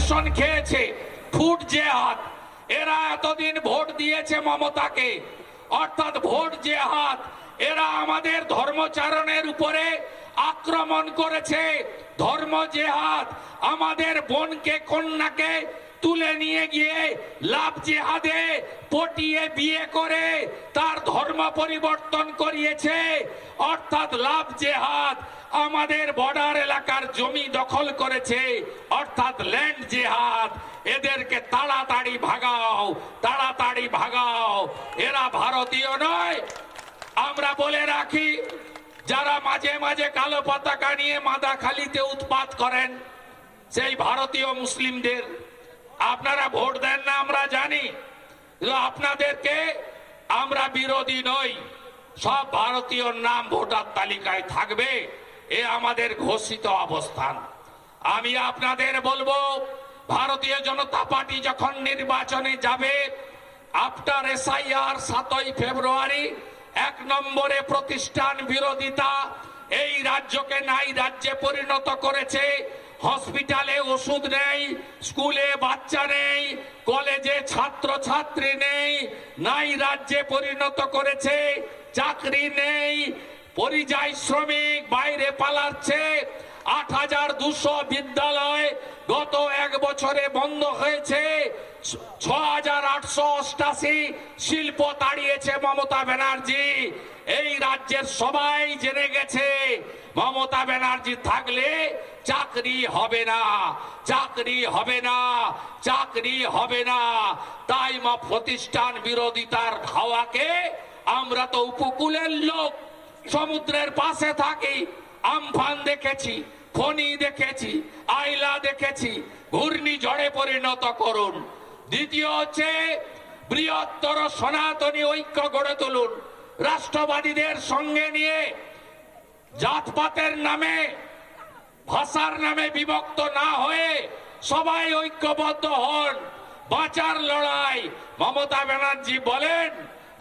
Commission খেয়েছে, foot জেহাদ। এরা এতদিন ভোট দিয়েছে মমতাকে, অর্থাৎ ভোট জেহাদ। এরা আমাদের ধর্মচারণের উপরে আক্রমণ করেছে, ধর্ম জেহাদ। আমাদের বোনকে কন্যাকে তুলে নিয়ে গিয়ে লাভ জেহাদে পটিয়ে বিয়ে করে তার ধর্ম পরিবর্তন করিয়েছে, অর্থাৎ লাভ জেহাদ। আমাদের বর্ডার এলাকার জমি দখল করেছে, অর্থাৎ ল্যান্ড জেহাদ। এদেরকে তাড়াতাড়ি ভাগাও, তাড়াতাড়ি ভাগাও। এরা ভারতীয় নয়। আমরা বলে রাখি, যারা মাঝে মাঝে কালো পতাকা নিয়ে মাদাখালীতে উৎপাত করেন, সেই ভারতীয় মুসলিমদের আপনারা ভোট দেন না আমরা জানি, আপনাদেরকে আমরা বিরোধী নই। সব ভারতীয় নাম ভোটার তালিকায় থাকবে, এ আমাদের ঘোষিত অবস্থান। আমি আপনাদের বলবো, ভারতীয় জনতা পার্টি যখন নির্বাচনে যাবে, আফটার এসআইআর 7ই ফেব্রুয়ারি 1 নম্বরে প্রতিষ্ঠান বিরোধিতা এই রাজ্যকে নাই রাজ্যে পরিণত করেছে। হসপিটালে ওষুধ নেই, স্কুলে বাচ্চা নেই, কলেজে ছাত্র ছাত্রী নেই, নাই রাজ্যে পরিণত করেছে। চাকরি নেই, পরিযায়ী শ্রমিক বাইরে পালাচ্ছে। 8200 বিদ্যালয় গত 1 বছরে বন্ধ হয়েছে। 6888 শিল্প তাড়িয়েছে মমতা ব্যানার্জি। এই রাজ্যের সবাই জেনে গেছে, মমতা ব্যানার্জি থাকলে চাকরি হবে না, চাকরি হবে না, চাকরি হবে না। তাই প্রতিষ্ঠান বিরোধিতার হাওয়াকে, আমরা তো উপকূলের লোক, সমুদ্রের পাশে থাকি, আমফান দেখেছি, ফণী দেখেছি, আইলা দেখেছি, ঘূর্ণিঝড়ে পরিণত করুন। দ্বিতীয় হচ্ছে, বৃহত্তর সনাতনী ঐক্য গড়ে তুলুন। রাষ্ট্রবাদীদের সঙ্গে নিয়ে জাতপাতের নামে, ভাষার নামে বিভক্ত না হয়ে সবাই ঐক্যবদ্ধ হন। বাঁচার লড়াই। মমতা ব্যানার্জি বলেন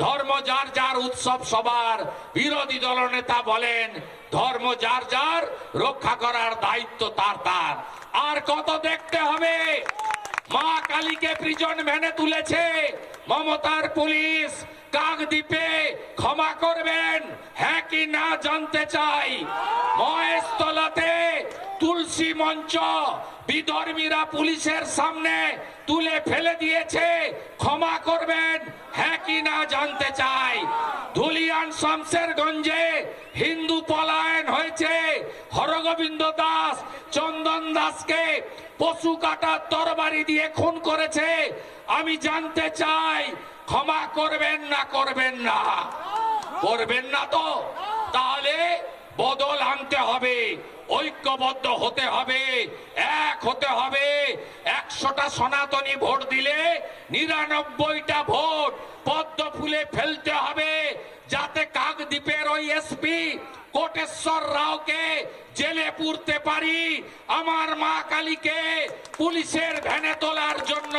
ধর্ম যার যার, উৎসব সবার। বিরোধী দলনেতা বলেন ধর্ম যার যার, রক্ষা করার দায়িত্ব তার তার। আর কত দেখতে হবে? মা কালীকে প্রিজন ভ্যানে তুলেছে মমতার পুলিশ। কাকদ্বীপে ক্ষমা করবেন, হ্যাঁ কি না জানতে চাই। মহেশতলাতে তুলসী মঞ্চ বিধর্মীরা পুলিশের সামনে তুলে ফেলে দিয়েছে, ক্ষমা করবেন, হ্যাঁ কি না জানতে চাই। ধুলিয়ান শামশেরগঞ্জে হিন্দু পলায়ন হয়েছে। হরগোবিন্দ দাস, চন্দন দাসকে পশু কাটার তরবারি দিয়ে খুন করেছে। আমি জানতে চাই, ক্ষমা করবেন না করবেন না? করবেন না তো? তাহলে বদল আনতে হবে, ঐক্যবদ্ধ হতে হবে, এক হতে হবে। 100টা সনাতনী ভোট দিলে 99টা ভোট পদ্ম ফুলে ফেলতে হবে, যাতে কাকদ্বীপের ওই এসপি কোটেশ্বর রাওকে জেলে পুরতে পারি। আমার মা কালীকে পুলিশের ভ্যানে তোলার জন্য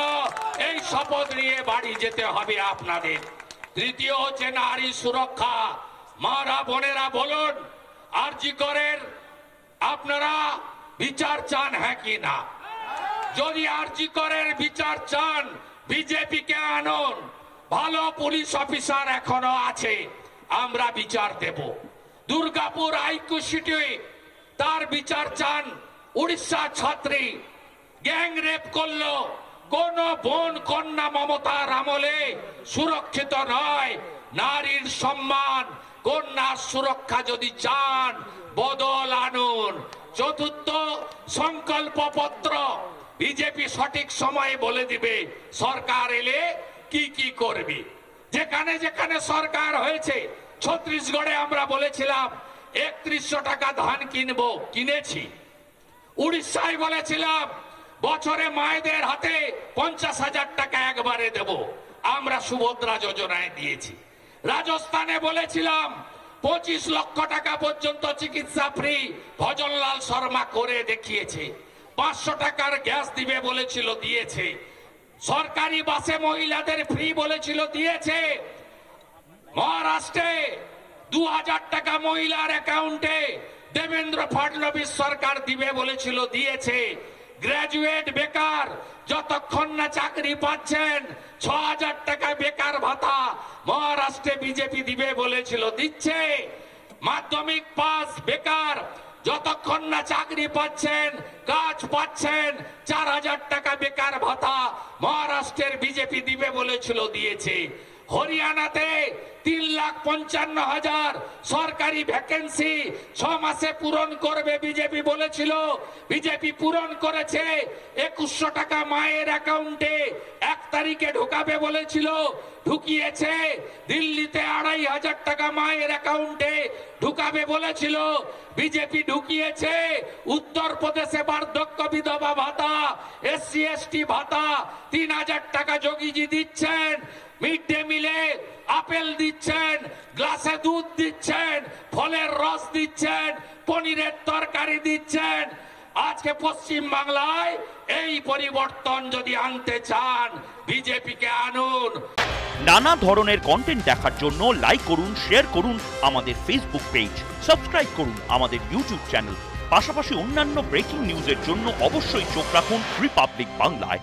এই শপথ নিয়ে বাড়ি যেতে হবে আপনাদের। তৃতীয় হচ্ছে নারী সুরক্ষা। মারা বোনেরা বলুন, আরজি করের আপনারা বিচার চান, হ্যাঁ কি না? যদি আরজি করের বিচার চান, বিজেপিকে আনুন। ভালো পুলিশ অফিসার এখনো আছে, আমরা বিচার দেব। দুর্গাপুর আইকিউ সিটি, তার বিচার চান। উড়িষ্যা ছাত্রী গ্যাং রেপ করলো, কোন বোন কন্যা মমতার আমলে সুরক্ষিত নয়। নারীর সম্মান, কন্যার সুরক্ষা যদি চান, বদল আনুন। চতুর্থ, সংকল্পপত্র। বিজেপি সঠিক সময়ে বলে দিবে সরকার এলে কি কি করবে। যেখানে যেখানে সরকার হয়েছে, ছত্তিশগড়ে আমরা বলেছিলাম 3100 টাকা ধান কিনবো, কিনেছি। উড়িষ্যায় বলেছিলাম বছরে মায়েদের হাতে 50,000 টাকা একবারে দেব, আমরা সুভদ্রা যোজনায় দিয়েছি। রাজস্থানে বলেছিলাম 25 লক্ষ টাকা পর্যন্ত চিকিৎসা ফ্রি, ভজনলাল শর্মা করে দেখিয়েছে। 500 টাকার গ্যাস দিবে বলেছিল, দিয়েছে। সরকারি বাসে মহিলাদের ফ্রি বলেছিল, দিয়েছে। মহারাষ্ট্রে 2000 টাকা মহিলার অ্যাকাউন্টে দেবেন্দ্র ফডনবিস সরকার দিবে বলেছিল, দিয়েছে। গ্রাজুয়েট বেকার যতক্ষণ না চাকরি পাচ্ছেন ৬,০০০ টাকা বেকার ভাতা মহারাষ্ট্রে বিজেপি দিবে বলেছিল, দিচ্ছে। মাধ্যমিক পাস বেকার যতক্ষণ না চাকরি পাচ্ছেন, কাজ পাচ্ছেন, ৪,০০০ টাকা বেকার ভাতা মহারাষ্ট্রের বিজেপি দিবে বলেছিল, দিয়েছে। হরিয়ানাতে ৩,৫৫,০০০ সরকারি ভ্যাকেন্সি ৬ মাসে পূরণ করবে বিজেপি বলেছিল, বিজেপি পূরণ করেছে। ২১০০ টাকা মায়ের অ্যাকাউন্টে ১ তারিখে ঢোকাবে বলেছিল, ঢুকিয়েছে। দিল্লিতে ২৫০০ টাকা মায়ের অ্যাকাউন্টে ঢুকাবে বলেছিল, বিজেপি ঢুকিয়েছে। উত্তরপ্রদেশে বার্ধক্য বিধবা ভাতা, এসসি এসটি ভাতা ৩,০০০ টাকা যোগীজি দিচ্ছেন। মিড ডে মিলে আপেল দিচ্ছেন, গ্লাসে দুধ দিচ্ছেন, ফলের রস দিচ্ছেন, পনিরের তরকারি দিচ্ছেন। আজকে পশ্চিম বাংলায় এই পরিবর্তন যদি আনতে চান, বিজেপিকে আনুন। নানা ধরনের কন্টেন্ট দেখার জন্য লাইক করুন, শেয়ার করুন আমাদের ফেসবুক পেজ, সাবস্ক্রাইব করুন আমাদের ইউটিউব চ্যানেল। পাশাপাশি অন্যান্য ব্রেকিং নিউজের জন্য অবশ্যই চোখ রাখুন রিপাবলিক বাংলায়।